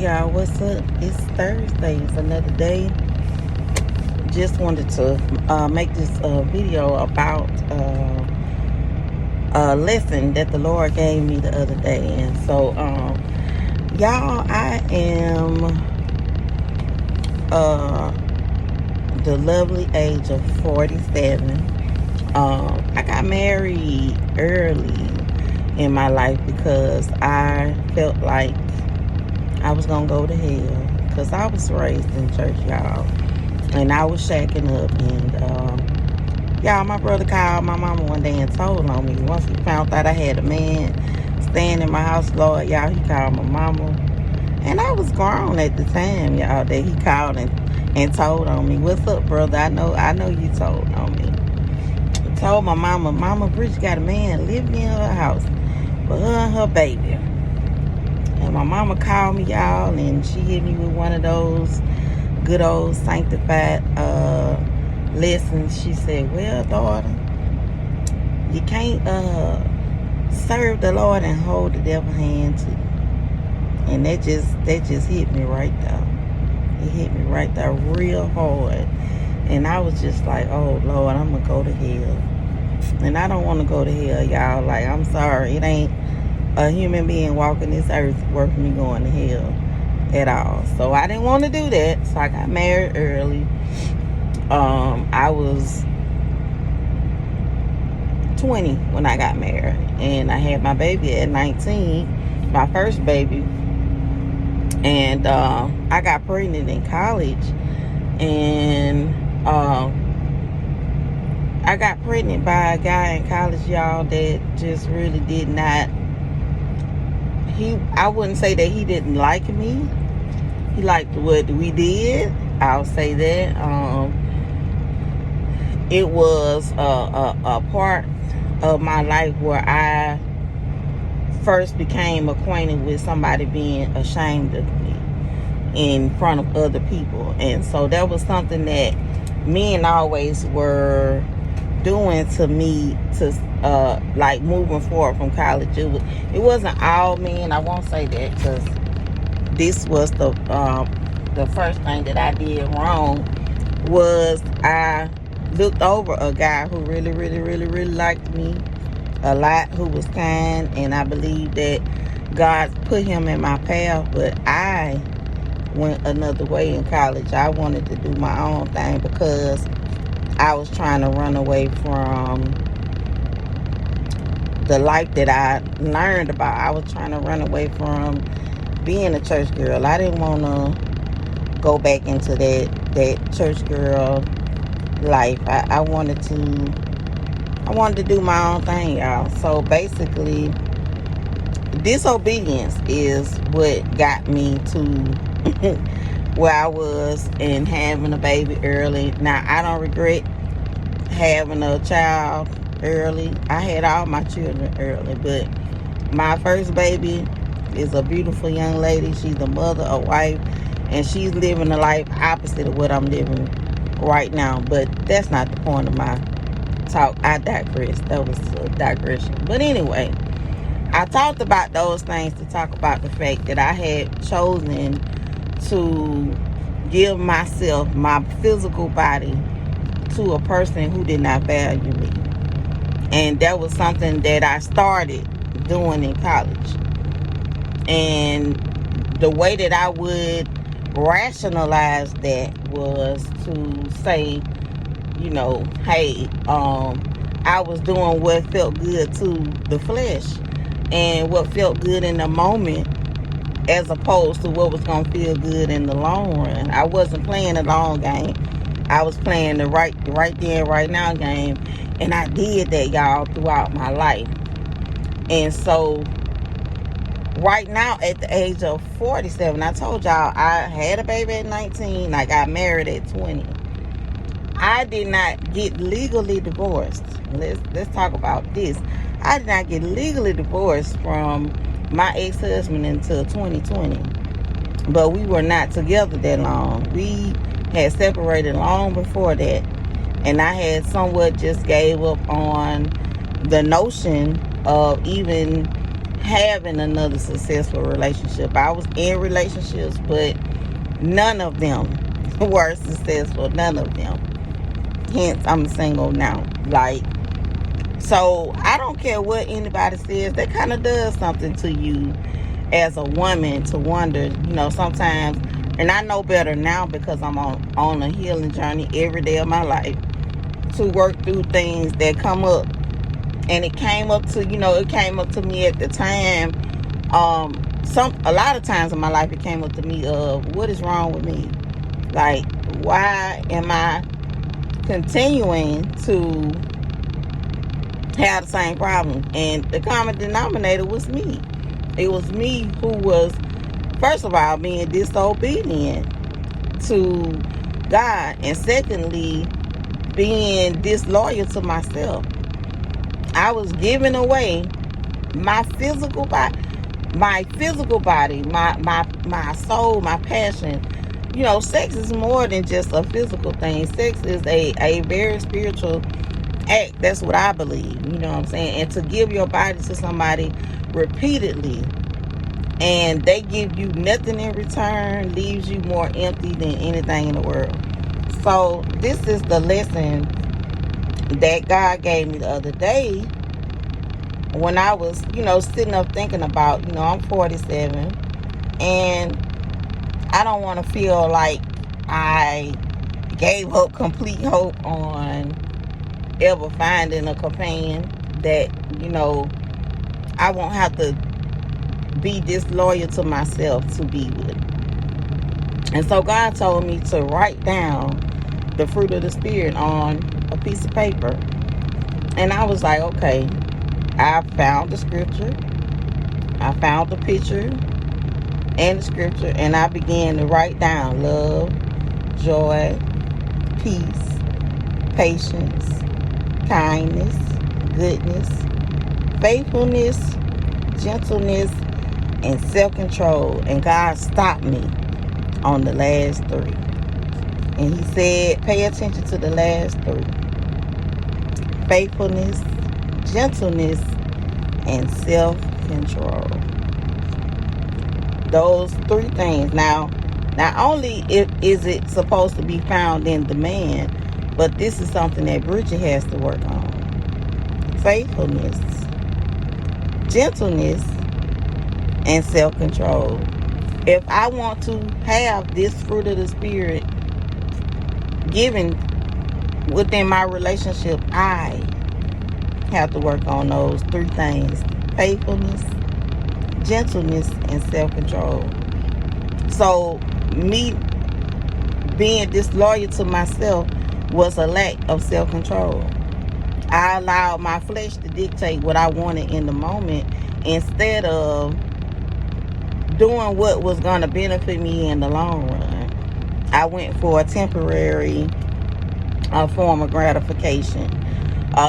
Y'all, what's up? It's Thursday. It's another day. Just wanted to make this video about a lesson that the Lord gave me the other day. And so, y'all, I am the lovely age of 47. I got married early in my life because I felt like I was gonna go to hell, because I was raised in church, y'all, and I was shacking up. And y'all, my brother called my mama one day and told on me. Once he found out I had a man staying in my house, Lord, y'all, he called my mama. And I was grown at the time, y'all, that he called and told on me. What's up, brother? I know you told on me. He told my Mama Bridget got a man living in her house for her and her baby. And my mama called me, y'all, and she hit me with one of those good old sanctified lessons. She said, well, daughter, you can't serve the Lord and hold the devil's hand too. And that just hit me right there. It hit me right there real hard. And I was just like, oh, Lord, I'm going to go to hell. And I don't want to go to hell, y'all. Like, I'm sorry. It ain't a human being walking this earth worth me going to hell at all. So I didn't want to do that. So I got married early. I was 20 when I got married, and I had my baby at 19, my first baby. And I got pregnant in college, and I got pregnant by a guy in college, y'all, that just really did not. I wouldn't say that he didn't like me. He liked what we did. I'll say that. It was a part of my life where I first became acquainted with somebody being ashamed of me in front of other people. And so that was something that men always were doing to me to like moving forward from college. It wasn't all men. I won't say that, because this was the first thing that I did wrong. Was I looked over a guy who really liked me a lot, who was kind, and I believe that God put him in my path. But I went another way in college. I wanted to do my own thing because I was trying to run away from the life that I learned about. I was trying to run away from being a church girl. I didn't want to go back into that church girl life. I wanted to do my own thing, y'all. So basically, disobedience is what got me to where I was, and having a baby early. Now, I don't regret having a child early. I had all my children early, but my first baby is a beautiful young lady. She's a mother, a wife, and she's living a life opposite of what I'm living right now. But that's not the point of my talk. I digress. That was a digression. But anyway, I talked about those things to talk about the fact that I had chosen to give myself, my physical body, to a person who did not value me. And that was something that I started doing in college. And the way that I would rationalize that was to say, you know, hey, I was doing what felt good to the flesh and what felt good in the moment, as opposed to what was going to feel good in the long run. I wasn't playing the long game. I was playing the right there, right now game. And I did that, y'all, throughout my life. And so right now, at the age of 47, I told y'all I had a baby at 19. I got married at 20. I did not get legally divorced. Let's talk about this. I did not get legally divorced from my ex-husband until 2020. But we were not together that long. We had separated long before that. And I had somewhat just gave up on the notion of even having another successful relationship. I was in relationships, but none of them were successful. None of them. Hence, I'm single now. Like, so I don't care what anybody says. That kind of does something to you as a woman to wonder, sometimes. And I know better now because I'm on a healing journey every day of my life to work through things that come up. And it came up to me at the time. A lot of times in my life, it came up to me of what is wrong with me. Like, why am I continuing to have the same problem? And the common denominator was me. It was me who was, first of all, being disobedient to God, and secondly, being disloyal to myself. I was giving away my physical body, my soul, my passion. Sex is more than just a physical thing. Sex is a very spiritual act. That's what I believe. You know what I'm saying? And to give your body to somebody repeatedly and they give you nothing in return leaves you more empty than anything in the world. So this is the lesson that God gave me the other day when I was, sitting up thinking about, I'm 47 and I don't want to feel like I gave up complete hope on ever finding a companion that, I won't have to be disloyal to myself to be with. And so God told me to write down the fruit of the Spirit on a piece of paper. And I was like, okay, I found the scripture. I found the picture and the scripture. And I began to write down love, joy, peace, patience, kindness, goodness, faithfulness, gentleness, and self-control. And God stopped me on the last three. And he said, pay attention to the last three. Faithfulness, gentleness, and self-control. Those three things. Now, not only is it supposed to be found in the man, but this is something that Bridget has to work on. Faithfulness, gentleness, and self-control. If I want to have this fruit of the Spirit given within my relationship, I have to work on those three things: faithfulness, gentleness, and self-control. So me being disloyal to myself was a lack of self-control. I allowed my flesh to dictate what I wanted in the moment instead of doing what was going to benefit me in the long run. I went for a temporary form of gratification,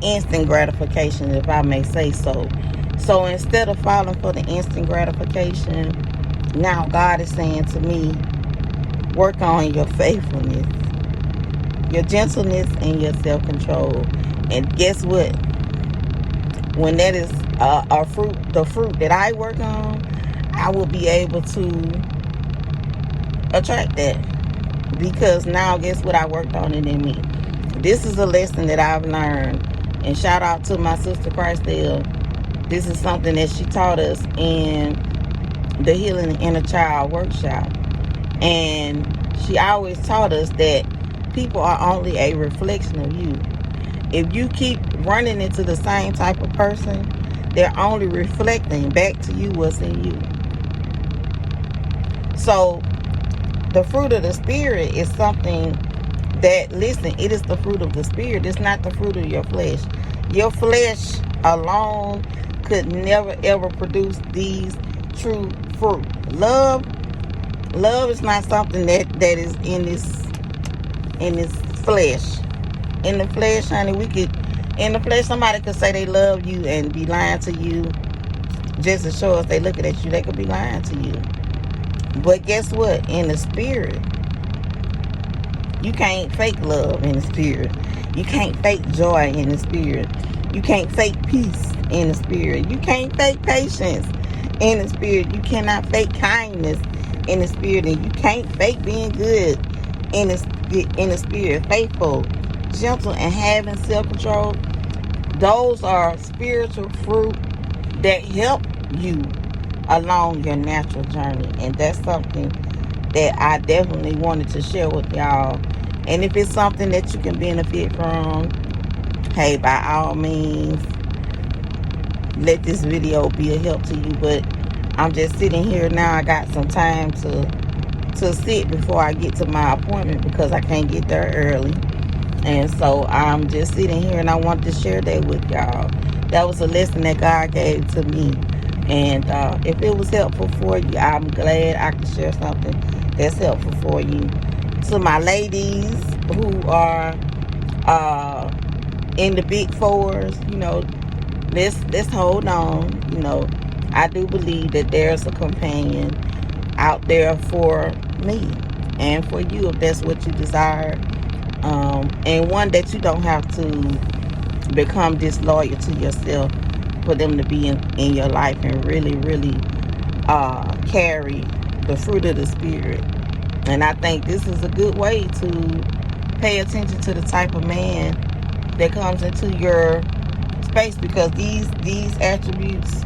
instant gratification, if I may say so. So instead of falling for the instant gratification, now God is saying to me, work on your faithfulness, your gentleness, and your self-control. And guess what? When that is the fruit that I work on, I will be able to attract that. Because now, guess what? I worked on it in me. This is a lesson that I've learned. And shout out to my sister Christelle. This is something that she taught us in the Healing the Inner Child workshop. And she always taught us that people are only a reflection of you. If you keep running into the same type of person, they're only reflecting back to you what's in you. So the fruit of the Spirit is something that, listen, it is the fruit of the Spirit. It's not the fruit of your flesh. Your flesh alone could never ever produce these true fruit. Love is not something that is in this flesh. In the flesh, honey, in the flesh, somebody could say they love you and be lying to you just as sure as they looking at you. They could be lying to you. But guess what? In the Spirit, you can't fake love in the Spirit. You can't fake joy in the Spirit. You can't fake peace in the spirit. You can't fake patience in the spirit. You cannot fake kindness in the spirit. And you can't fake being good in the spirit. Faithful, gentle, and having self-control. Those are spiritual fruit that help you along your natural journey. And that's something that I definitely wanted to share with y'all. And if it's something that you can benefit from, hey, by all means, let this video be a help to you. But I'm just sitting here now. I got some time to sit before I get to my appointment because I can't get there early. And so I'm just sitting here, and I wanted to share that with y'all. That was a lesson that God gave to me. And if it was helpful for you, I'm glad I could share something that's helpful for you. To my ladies who are in the big fours, you know, let's hold on. You know, I do believe that there's a companion out there for me and for you if that's what you desire. And one that you don't have to become disloyal to yourself for them to be in your life and really, really carry the fruit of the Spirit. And I think this is a good way to pay attention to the type of man that comes into your space, because these attributes,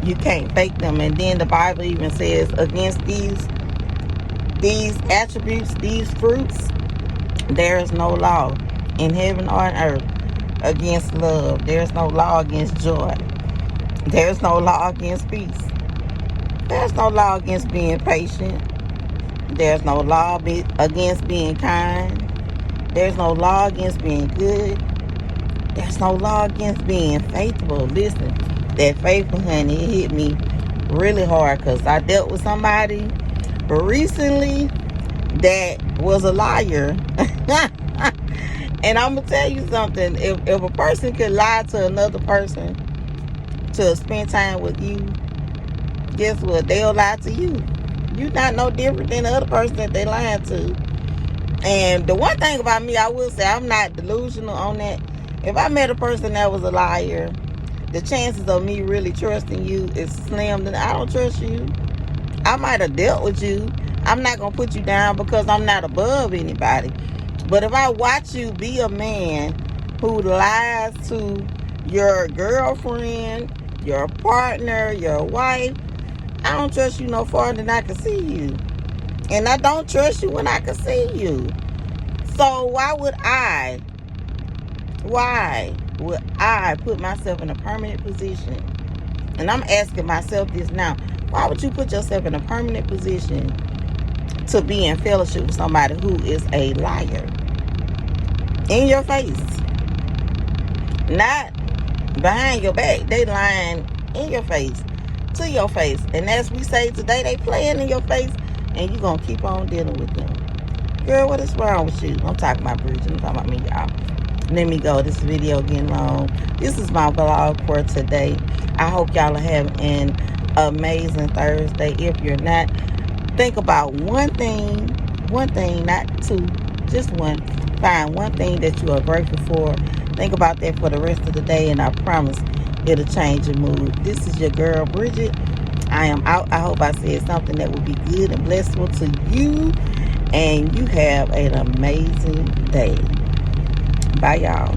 you can't fake them. And then the Bible even says against these attributes, these fruits, there is no law in heaven or on earth against love. There's no law against joy. There's no law against peace. There's no law against being patient. There's no law against being kind. There's no law against being good. There's no law against being faithful. Listen, that faithful, honey, it hit me really hard because I dealt with somebody recently that was a liar. And I'm going to tell you something. If a person could lie to another person to spend time with you, guess what? They'll lie to you. You're not no different than the other person that they lying to. And the one thing about me, I will say, I'm not delusional on that. If I met a person that was a liar, the chances of me really trusting you is slim. I don't trust you. I might have dealt with you. I'm not going to put you down because I'm not above anybody. But if I watch you be a man who lies to your girlfriend, your partner, your wife, I don't trust you no farther than I can see you. And I don't trust you when I can see you. So why would I put myself in a permanent position? And I'm asking myself this now. Why would you put yourself in a permanent position to be in fellowship with somebody who is a liar? In your face. Not behind your back. They lying in your face. To your face. And as we say today, they playing in your face. And you're going to keep on dealing with them. Girl, what is wrong with you? I'm talking about Bridget. I'm talking about me, y'all. Let me go. This video getting long. This is my vlog for today. I hope y'all are having an amazing Thursday. If you're not, think about one thing, not two, just one. Find one thing that you are grateful for. Think about that for the rest of the day, and I promise it'll change your mood. This is your girl, Bridget. I am out. I hope I said something that will be good and blissful to you, and you have an amazing day. Bye, y'all.